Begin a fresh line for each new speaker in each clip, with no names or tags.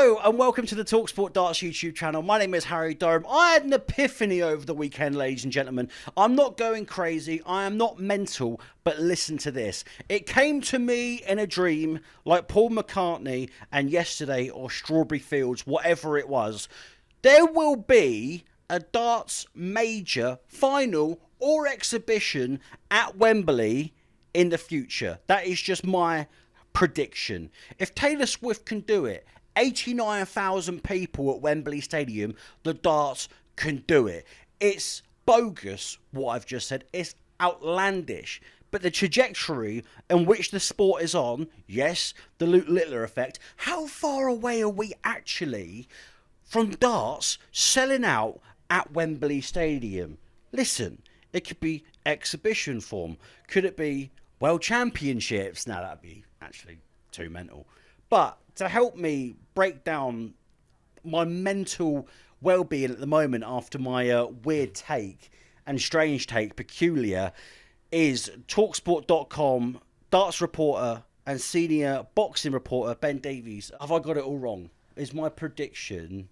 Hello and welcome to the talkSPORT Darts YouTube channel. My name is Harry Durham. I had an epiphany over the weekend, ladies and gentlemen. I'm not going crazy. I am not mental, but listen to this. It came to me in a dream like Paul McCartney and Yesterday or Strawberry Fields, whatever it was. There will be a darts major, final or exhibition at Wembley in the future. That is just my prediction. If Taylor Swift can do it, 89,000 people at Wembley Stadium, the darts can do it. It's bogus what I've just said. It's outlandish. But the trajectory in which the sport is on, yes, the Luke Littler effect, how far away are we actually from darts selling out at Wembley Stadium? Listen, it could be exhibition form. Could it be World Championships? Now, that'd be actually too mental. But to help me break down my mental well-being at the moment after my weird take and strange take, peculiar, is talksport.com darts reporter and senior boxing reporter Ben Davies. Have I got it all wrong? Is my prediction,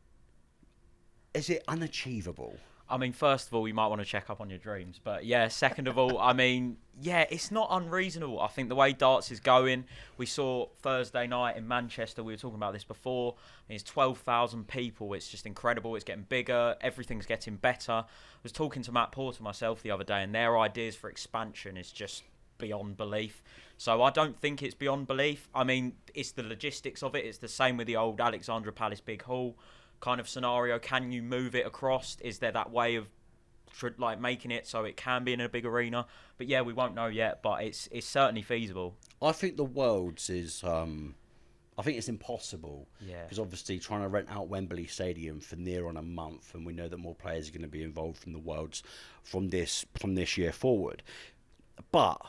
is it unachievable?
I mean, first of all, you might want to check up on your dreams. But yeah, second of all, I mean, yeah, it's not unreasonable. I think the way darts is going, we saw Thursday night in Manchester, we were talking about this before. I mean, it's 12,000 people. It's just incredible. It's getting bigger. Everything's getting better. I was talking to Matt Porter myself the other day, and their ideas for expansion is just beyond belief. So I don't think it's beyond belief. I mean, it's the logistics of it. It's the same with the old Alexandra Palace Big Hall kind of scenario. Can you move it across? Is there that way of like making it so it can be in a big arena? But yeah, we won't know yet, but it's certainly feasible.
I think the Worlds is I think it's impossible.
Yeah.
Because obviously trying to rent out Wembley Stadium for near on a month, and we know that more players are going to be involved from the Worlds from this year forward. But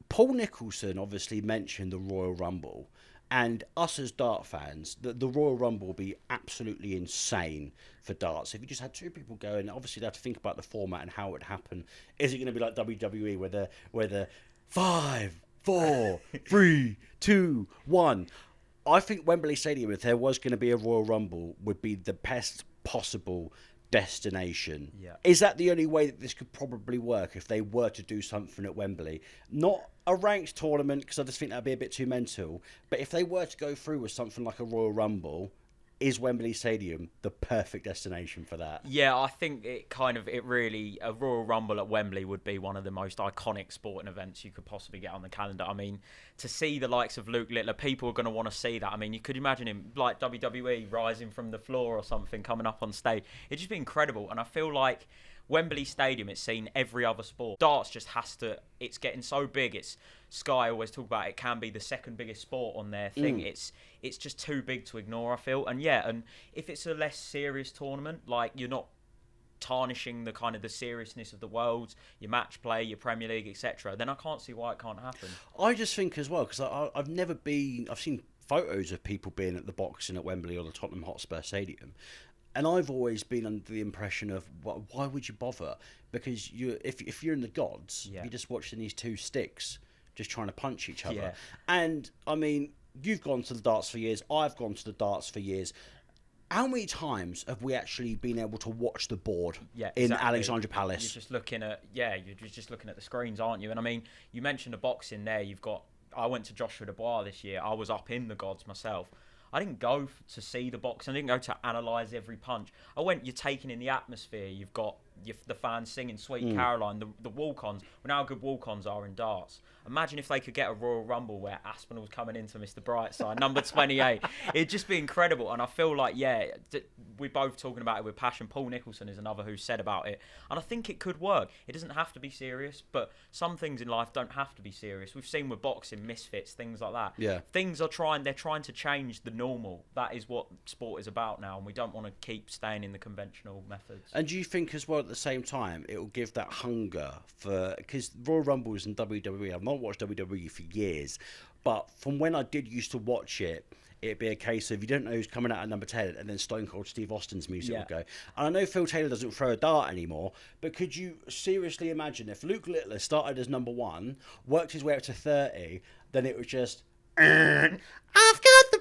Paul Nicholson obviously mentioned the Royal Rumble. And us as dart fans, the Royal Rumble will be absolutely insane for darts. If you just had two people going, obviously they have to think about the format and how it would happen. Is it going to be like WWE where the 5, 4, 3, 2, 1? I think Wembley Stadium, if there was going to be a Royal Rumble, would be the best possible destination.
Yeah.
Is that the only way that this could probably work if they were to do something at Wembley? Not a ranked tournament, because I just think that'd be a bit too mental. But if they were to go through with something like a Royal Rumble, is Wembley Stadium the perfect destination for that?
Yeah, I think a Royal Rumble at Wembley would be one of the most iconic sporting events you could possibly get on the calendar. I mean, to see the likes of Luke Littler, people are going to want to see that. I mean, you could imagine him like WWE rising from the floor or something, coming up on stage. It'd just be incredible. And I feel like Wembley Stadium, it's seen every other sport. Darts just has to, it's getting so big. It's Sky always talk about it can be the second biggest sport on their thing. It's just too big to ignore, I feel. And yeah, and if it's a less serious tournament, like you're not tarnishing the kind of the seriousness of the Worlds, your match play, your Premier League, etc., then I can't see why it can't happen.
I just think as well, because I've seen photos of people being at the boxing at Wembley or the Tottenham Hotspur Stadium. And I've always been under the impression of, why would you bother? Because if you're in the gods, you're just watching these two sticks just trying to punch each other.
Yeah.
And, I mean, you've gone to the darts for years. I've gone to the darts for years. How many times have we actually been able to watch the board in Alexandra Palace?
You're just looking at the screens, aren't you? And, I mean, you mentioned the boxing there. I went to Joshua Dubois this year. I was up in the gods myself. I didn't go to see the boxing. I didn't go to analyse every punch. I went, you're taking in the atmosphere. You've got the fans singing Sweet Caroline, the walk-ons. We know how good walk-ons are in darts. Imagine if they could get a Royal Rumble where Aspinall's coming into Mr. Brightside, number 28. It'd just be incredible. And I feel like, we're both talking about it with passion. Paul Nicholson is another who said about it. And I think it could work. It doesn't have to be serious, but some things in life don't have to be serious. We've seen with boxing, misfits, things like that.
Yeah.
They're trying to change the normal. That is what sport is about now, and we don't want to keep staying in the conventional methods.
And do you think as well at the same time it will give that hunger for, because Royal Rumbles and WWE, I've not watched WWE for years, but from when I did used to watch it, it'd be a case of you don't know who's coming out at number 10, and then Stone Cold Steve Austin's music would go. And I know Phil Taylor doesn't throw a dart anymore, but could you seriously imagine if Luke Littler started as number 1, worked his way up to 30, then it was just, I've got the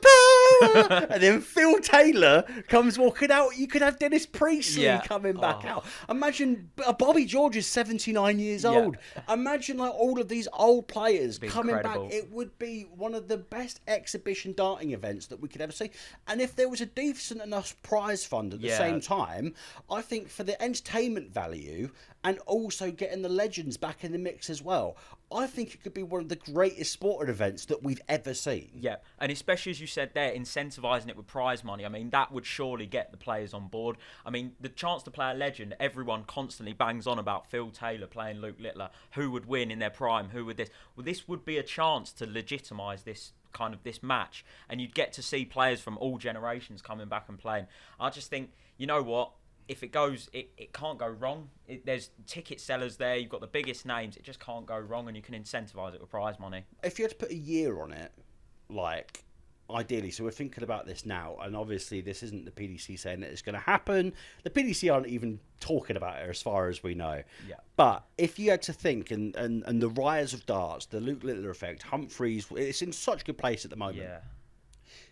and then Phil Taylor comes walking out. You could have Dennis Priestley coming back out. Imagine Bobby George is 79 years old. Imagine like all of these old players coming back. It would be one of the best exhibition darting events that we could ever see. And if there was a decent enough prize fund at the same time, I think for the entertainment value and also getting the legends back in the mix as well, I think it could be one of the greatest sporting events that we've ever seen.
Yeah, and especially as you said there, incentivising it with prize money. I mean, that would surely get the players on board. I mean, the chance to play a legend, everyone constantly bangs on about Phil Taylor playing Luke Littler. Who would win in their prime? Who would this? Well, this would be a chance to legitimise this match, and you'd get to see players from all generations coming back and playing. I just think, you know what? If it goes, it can't go wrong. There's ticket sellers there. You've got the biggest names. It just can't go wrong, and you can incentivise it with prize money.
If you had to put a year on it, like ideally, so we're thinking about this now, and obviously this isn't the PDC saying that it's going to happen. The PDC aren't even talking about it as far as we know.
Yeah.
But if you had to think, and the rise of darts, the Luke Littler effect, Humphreys, it's in such good place at the moment.
Yeah.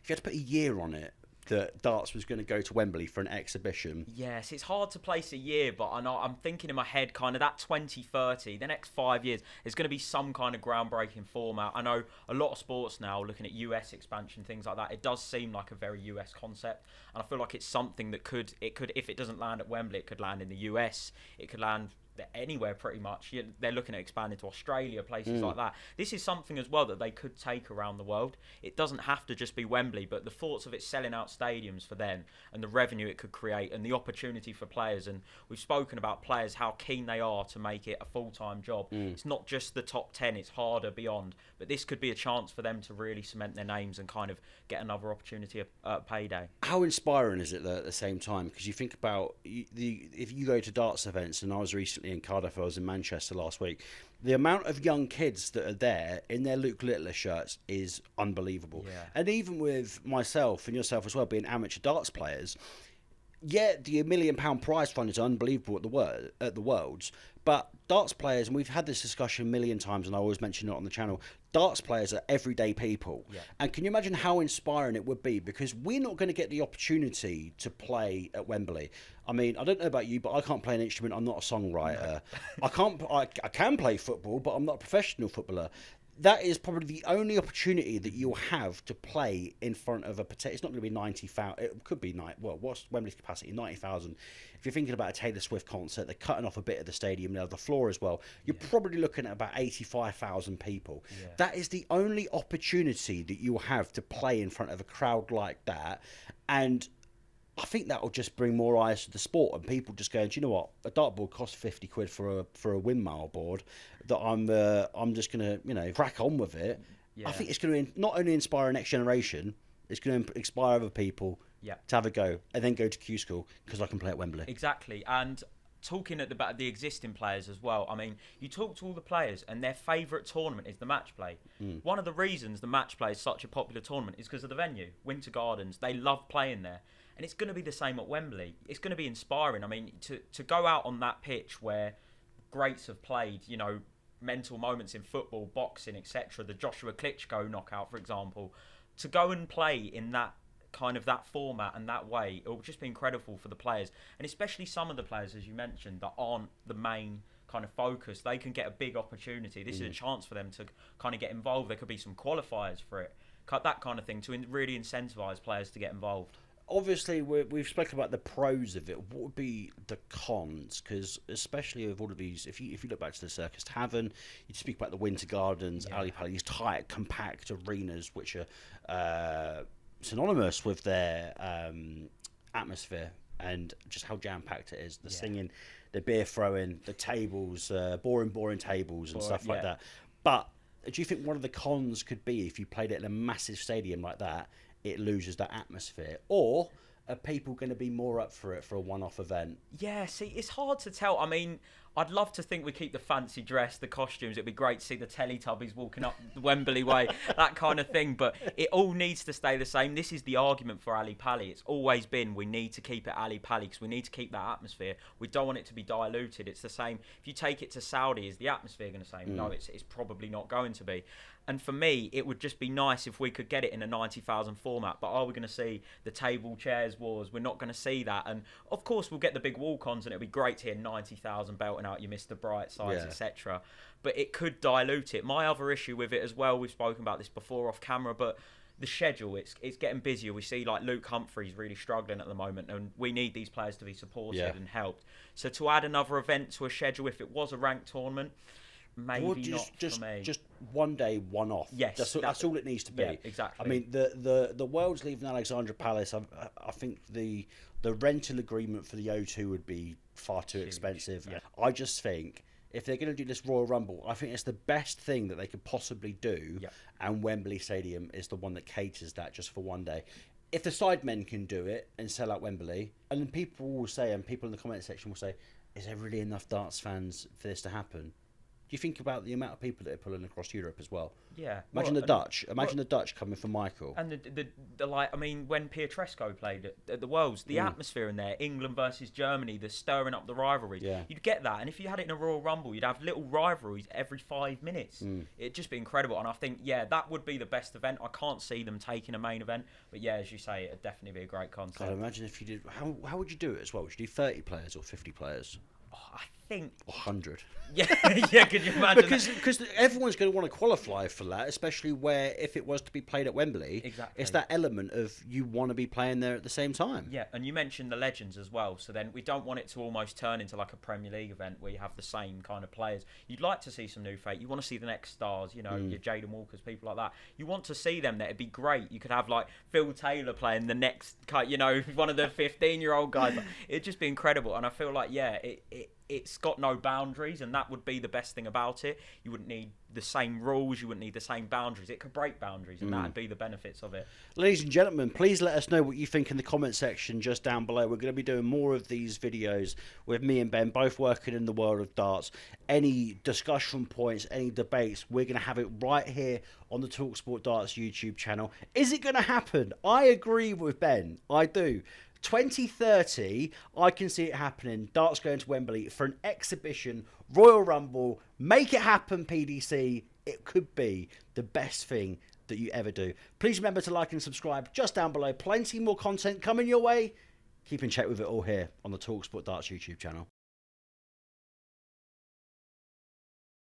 If you had to put a year on it, that darts was going to go to Wembley for an exhibition.
Yes, it's hard to place a year, but I'm thinking in my head kind of that 2030, the next 5 years, there's going to be some kind of groundbreaking format. I know a lot of sports now, looking at US expansion, things like that, it does seem like a very US concept, and I feel like it's something that could, if it doesn't land at Wembley, it could land in the US, it could land anywhere pretty much. They're looking at expanding to Australia, places like that. This is something as well that they could take around the world. It doesn't have to just be Wembley, but the thoughts of it selling out stadiums for them and the revenue it could create and the opportunity for players. And we've spoken about players, how keen they are to make it a full-time job. It's not just the top 10, it's harder beyond. But this could be a chance for them to really cement their names and kind of get another opportunity at payday.
How inspiring is it, though, at the same time? Because you think about, if you go to darts events, and I was recently in Cardiff, I was in Manchester last week, the amount of young kids that are there in their Luke Littler shirts is unbelievable.
Yeah.
And even with myself and yourself as well, being amateur darts players, the £1 million prize fund is unbelievable at the Worlds, but darts players, and we've had this discussion a million times, and I always mention it on the channel, darts players are everyday people.
Yeah.
And can you imagine how inspiring it would be? Because we're not going to get the opportunity to play at Wembley. I mean, I don't know about you, but I can't play an instrument. I'm not a songwriter. No. I can play football, but I'm not a professional footballer. That is probably the only opportunity that you'll have to play in front of it's not going to be 90,000. It could be what's Wembley's capacity? 90,000. If you're thinking about a Taylor Swift concert, they're cutting off a bit of the stadium now, the floor as well. You're probably looking at about 85,000 people. Yeah. That is the only opportunity that you'll have to play in front of a crowd like that. And I think that will just bring more eyes to the sport, and people just going, do you know what? A dartboard costs 50 quid for a windmill board. That I'm just gonna crack on with it. Yeah. I think it's going to not only inspire a next generation, it's going to inspire other people to have a go and then go to Q School because I can play at Wembley.
Exactly, and talking about the existing players as well. I mean, you talk to all the players and their favourite tournament is the match play. One of the reasons the match play is such a popular tournament is because of the venue, Winter Gardens. They love playing there. And it's going to be the same at Wembley. It's going to be inspiring. I mean, to go out on that pitch where greats have played, mental moments in football, boxing, etc., the Joshua Klitschko knockout, for example, to go and play in that kind of that format and that way, it will just be incredible for the players. And especially some of the players, as you mentioned, that aren't the main kind of focus, they can get a big opportunity. This is a chance for them to kind of get involved. There could be some qualifiers for it, that kind of thing, to really incentivise players to get involved.
Obviously, we've spoken about the pros of it. What would be the cons? Because especially with all of these, if you look back to the Circus Tavern, you speak about the Winter Gardens, Ali Pali, these tight, compact arenas, which are synonymous with their atmosphere and just how jam-packed it is. The singing, the beer throwing, the tables, boring tables and stuff like that. But do you think one of the cons could be if you played it in a massive stadium like that, it loses that atmosphere? Or are people going to be more up for it for a one-off event?
Yeah, see, it's hard to tell. I mean, I'd love to think we keep the fancy dress, the costumes. It'd be great to see the Teletubbies walking up the Wembley way, that kind of thing. But it all needs to stay the same. This is the argument for Ali Pali. It's always been we need to keep it Ali Pali because we need to keep that atmosphere. We don't want it to be diluted. It's the same. If you take it to Saudi, is the atmosphere going to say? No, it's probably not going to be. And for me, it would just be nice if we could get it in a 90,000 format. But are we going to see the table chairs wars? We're not going to see that. And of course, we'll get the big walk-ons, and it'll be great to hear 90,000 belting out your Mr. Brightsides, etc. But it could dilute it. My other issue with it as well, we've spoken about this before off camera, but the schedule, it's getting busier. We see like Luke Humphreys really struggling at the moment, and we need these players to be supported and helped. So to add another event to a schedule, if it was a ranked tournament, maybe not for me.
Just one day, one off.
Yes,
that's all it needs to be.
Yeah, exactly.
I mean, the world's leaving Alexandra Palace. I think the rental agreement for the O2 would be far too expensive.
Yeah.
I just think if they're going to do this Royal Rumble, I think it's the best thing that they could possibly do.
Yeah.
And Wembley Stadium is the one that caters that just for one day. If the sidemen can do it and sell out Wembley, and then people will say, and people in the comment section will say, is there really enough darts fans for this to happen? You think about the amount of people that are pulling across Europe as well.
Yeah.
Imagine the Dutch. Imagine the Dutch coming for Michael.
And the like, I mean, when Pietrusco played at the Worlds, the atmosphere in there, England versus Germany, the stirring up the rivalries, you'd get that. And if you had it in a Royal Rumble, you'd have little rivalries every 5 minutes. It'd just be incredible. And I think, that would be the best event. I can't see them taking a main event. But yeah, as you say, it'd definitely be a great concept.
God, imagine if you did. How would you do it as well? Would you do 30 players or 50 players?
Oh, I think
100.
Yeah, could you imagine?
Because everyone's going to want to qualify for that, especially where if it was to be played at Wembley, it's that element of you want to be playing there at the same time.
Yeah, and you mentioned the legends as well, so then we don't want it to almost turn into like a Premier League event where you have the same kind of players. You'd like to see some new fate. You want to see the next stars, your Jaden Walkers, people like that. You want to see them there. It'd be great. You could have like Phil Taylor playing the next, one of the 15-year-old guys. It'd just be incredible, and I feel like it's got no boundaries, and that would be the best thing about it. You wouldn't need the same rules, you wouldn't need the same boundaries. It could break boundaries, and that would be the benefits of it.
Ladies and gentlemen, please let us know what you think in the comment section just down below. We're going to be doing more of these videos with me and Ben, both working in the world of darts. Any discussion points, any debates, we're going to have it right here on the talkSPORT Darts YouTube channel. Is it going to happen? I agree with Ben. I do. 2030, I can see it happening. Darts going to Wembley for an exhibition Royal Rumble. Make it happen, PDC. It could be the best thing that you ever do. Please remember to like and subscribe just down below. Plenty more content coming your way. Keep in check with it all here on the talkSPORT Darts YouTube channel.